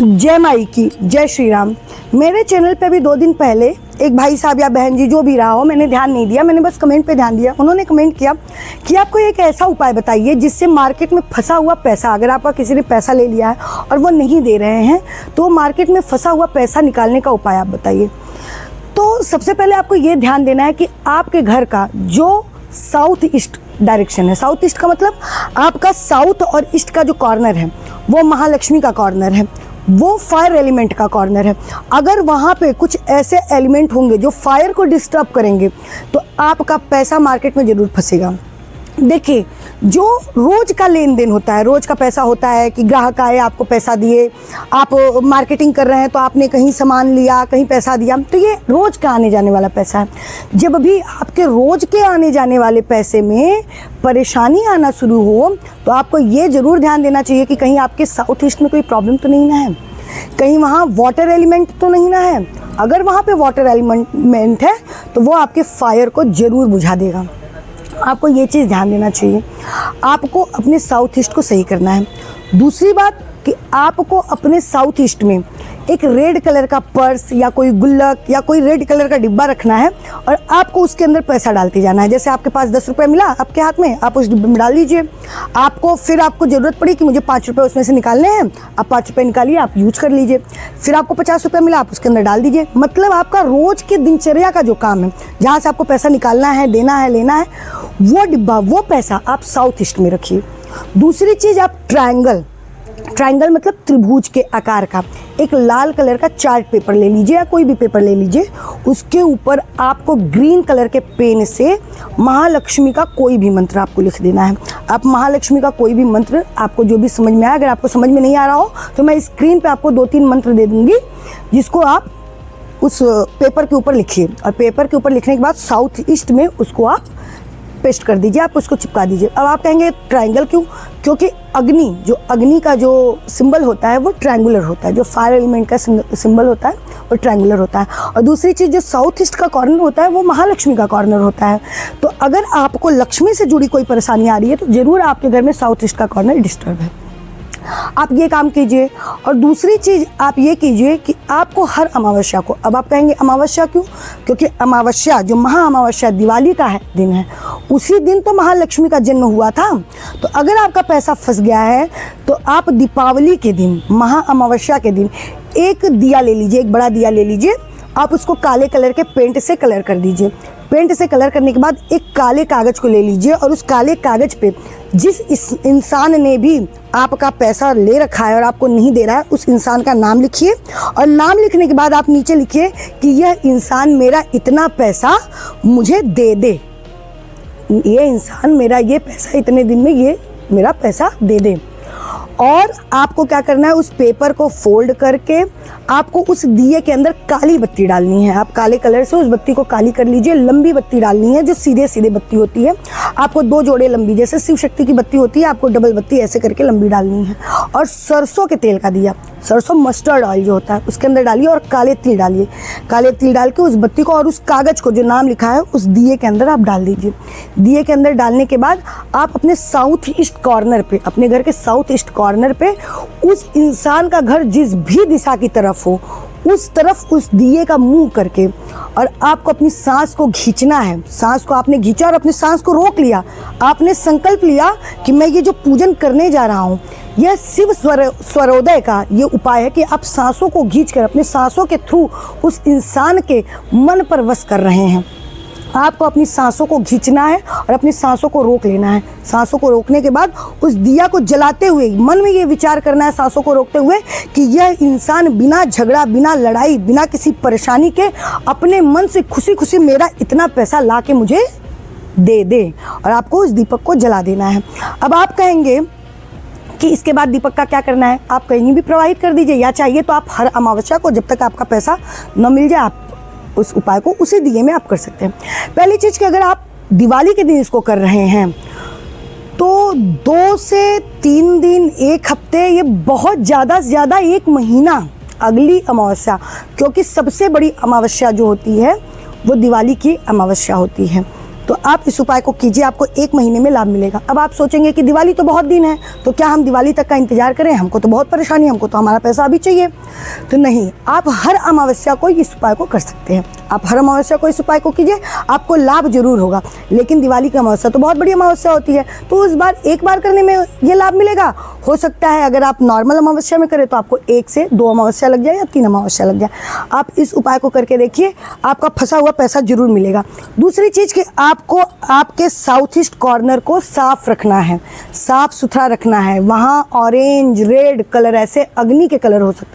जय माई की, जय श्री राम। मेरे चैनल पे भी 2 दिन पहले एक भाई साहब या बहन जी जो भी रहा हो, मैंने ध्यान नहीं दिया, मैंने बस कमेंट पे ध्यान दिया। उन्होंने कमेंट किया कि आपको एक ऐसा उपाय बताइए जिससे मार्केट में फंसा हुआ पैसा, अगर आपका किसी ने पैसा ले लिया है और वो नहीं दे रहे हैं, तो मार्केट में फंसा हुआ पैसा निकालने का उपाय आप बताइए। तो सबसे पहले आपको ये ध्यान देना है कि आपके घर का जो साउथ ईस्ट डायरेक्शन है, साउथ ईस्ट का मतलब आपका साउथ और ईस्ट का जो कॉर्नर है वो महालक्ष्मी का कॉर्नर है, वो फायर एलिमेंट का कॉर्नर है। अगर वहाँ पे कुछ ऐसे एलिमेंट होंगे जो फायर को डिस्टर्ब करेंगे तो आपका पैसा मार्केट में ज़रूर फंसेगा। देखिए, जो रोज़ का लेन देन होता है, रोज़ का पैसा होता है कि ग्राहक आए, आपको पैसा दिए, आप मार्केटिंग कर रहे हैं तो आपने कहीं सामान लिया, कहीं पैसा दिया, तो ये रोज़ का आने जाने वाला पैसा है। जब भी आपके रोज़ के आने जाने वाले पैसे में परेशानी आना शुरू हो तो आपको ये ज़रूर ध्यान देना चाहिए कि कहीं आपके साउथ ईस्ट में कोई प्रॉब्लम तो नहीं ना है, कहीं वहाँ वाटर एलिमेंट तो नहीं ना है। अगर वहाँ पे वाटर एलिमेंट है तो वो आपके फायर को ज़रूर बुझा देगा। आपको ये चीज़ ध्यान देना चाहिए। आपको अपने साउथ ईस्ट को सही करना है। दूसरी बात कि आपको अपने साउथ ईस्ट में एक रेड कलर का पर्स या कोई गुल्लक या कोई रेड कलर का डिब्बा रखना है और आपको उसके अंदर पैसा डालते जाना है। जैसे आपके पास 10 रुपये मिला आपके हाथ में, आप उस डिब्बे में डाल दीजिए। फिर आपको ज़रूरत पड़ी कि मुझे 5 रुपये उसमें से निकालने हैं, आप 5 रुपये निकालिए, आप यूज कर लीजिए। फिर आपको 50 रुपये मिला, आप उसके अंदर डाल दीजिए। मतलब आपका रोज़ के दिनचर्या का जो काम है, जहाँ से आपको पैसा निकालना है, देना है, लेना है, वो डिब्बा, वो पैसा आप साउथ ईस्ट में रखिए। दूसरी चीज़, आप ट्रायंगल मतलब त्रिभुज के आकार का एक लाल कलर का चार्ट पेपर ले लीजिए या कोई भी पेपर ले लीजिए। उसके ऊपर आपको ग्रीन कलर के पेन से महालक्ष्मी का कोई भी मंत्र आपको लिख देना है। आप महालक्ष्मी का कोई भी मंत्र, आपको जो भी समझ में आए, अगर आपको समझ में नहीं आ रहा हो तो मैं स्क्रीन पे आपको 2-3 मंत्र दे दूँगी, जिसको आप उस पेपर के ऊपर लिखिए और पेपर के ऊपर लिखने के बाद साउथ ईस्ट में उसको आप पेस्ट कर दीजिए, आप उसको चिपका दीजिए। अब आप कहेंगे ट्रायंगल क्यों? क्योंकि अग्नि का जो सिंबल होता है वो ट्रायंगुलर होता है, जो फायर एलिमेंट का सिंबल होता है वो ट्रायंगुलर होता है। और दूसरी चीज़, जो साउथ ईस्ट का कॉर्नर होता है वो महालक्ष्मी का कॉर्नर होता है। तो अगर आपको लक्ष्मी से जुड़ी कोई परेशानी आ रही है तो ज़रूर आपके घर में साउथ ईस्ट का कॉर्नर डिस्टर्ब है। आप ये काम कीजिए। और दूसरी चीज़ आप ये कीजिए कि आपको हर अमावस्या को, अब आप कहेंगे अमावस्या क्यों? क्योंकि अमावस्या, जो महा अमावस्या दिवाली का दिन है, उसी दिन तो महालक्ष्मी का जन्म हुआ था। तो अगर आपका पैसा फंस गया है तो आप दीपावली के दिन, महा अमावस्या के दिन एक दिया ले लीजिए, एक बड़ा दिया ले लीजिए, आप उसको काले कलर के पेंट से कलर कर दीजिए। पेंट से कलर करने के बाद एक काले कागज़ को ले लीजिए और उस काले कागज़ पे जिस इंसान ने भी आपका पैसा ले रखा है और आपको नहीं दे रहा है, उस इंसान का नाम लिखिए। और नाम लिखने के बाद आप नीचे लिखिए कि यह इंसान मेरा इतना पैसा मुझे दे दे, ये इंसान मेरा ये पैसा इतने दिन में ये मेरा पैसा दे दे। और आपको क्या करना है, उस पेपर को फोल्ड करके आपको उस दिए के अंदर काली बत्ती डालनी है। आप काले कलर से उस बत्ती को काली कर लीजिए। लंबी बत्ती डालनी है, जो सीधे सीधे बत्ती होती है। आपको 2 जोड़े लंबी, जैसे शिव शक्ति की बत्ती होती है, आपको डबल बत्ती ऐसे करके लंबी डालनी है। और सरसों के तेल का दिया, सरसों मस्टर्ड ऑयल जो होता है, उसके अंदर डालिए और काले तिल डालिए। काले तिल डाल के उस बत्ती को और उस कागज़ को जो नाम लिखा है उस दिए के अंदर आप डाल दीजिए। दिए के अंदर डालने के बाद आप अपने साउथ ईस्ट कॉर्नर पे, अपने घर के साउथ ईस्ट कॉर्नर पे, उस इंसान का घर जिस भी दिशा की तरफ हो उस तरफ उस दिए का मुंह करके, और आपको अपनी सांस को खींचना है। सांस को आपने खींचा और अपनी सांस को रोक लिया। आपने संकल्प लिया कि मैं ये जो पूजन करने जा रहा हूँ, यह शिव स्वरोदय का ये उपाय है कि आप सांसों को खींचकर अपने सांसों के थ्रू उस इंसान के मन पर वश कर रहे हैं। आपको अपनी सांसों को खींचना है और अपनी सांसों को रोक लेना है। सांसों को रोकने के बाद उस दिया को जलाते हुए मन में ये विचार करना है, सांसों को रोकते हुए, कि यह इंसान बिना झगड़ा, बिना लड़ाई, बिना किसी परेशानी के अपने मन से खुशी खुशी मेरा इतना पैसा ला के मुझे दे दे। और आपको उस दीपक को जला देना है। अब आप कहेंगे कि इसके बाद दीपक का क्या करना है? आप कहीं भी प्रवाहित कर दीजिए, या चाहिए तो आप हर अमावस्या को, जब तक आपका पैसा न मिल जाए, आप उस उपाय को उसी दिए में आप कर सकते हैं। पहली चीज़ कि अगर आप दिवाली के दिन इसको कर रहे हैं तो 2 से 3 दिन, 1 हफ्ते, ये बहुत ज़्यादा से ज़्यादा 1 महीना, अगली अमावस्या, क्योंकि सबसे बड़ी अमावस्या जो होती है वो दिवाली की अमावस्या होती है। तो आप इस उपाय को कीजिए, आपको 1 महीने में लाभ मिलेगा। अब आप सोचेंगे कि दिवाली तो बहुत दिन है, तो क्या हम दिवाली तक का इंतजार करें, हमको तो बहुत परेशानी, हमको तो हमारा पैसा अभी चाहिए। तो नहीं, आप हर अमावस्या को इस उपाय को कर सकते हैं। आप हर अमावस्या को इस उपाय को कीजिए, आपको लाभ जरूर होगा। लेकिन दिवाली की अमावस्या तो बहुत बड़ी अमावस्या होती है, तो उस बार एक बार करने में ये लाभ मिलेगा। हो सकता है अगर आप नॉर्मल अमावस्या में करें तो आपको 1 से 2 अमावस्या लग जाए या 3 अमावस्या लग जाए। आप इस उपाय को करके देखिए, आपका फंसा हुआ पैसा जरूर मिलेगा। दूसरी चीज़ कि आपको आपके साउथ ईस्ट कॉर्नर को साफ रखना है, साफ सुथरा रखना है। वहाँ ऑरेंज, रेड कलर, ऐसे अग्नि के कलर हो सकते हैं,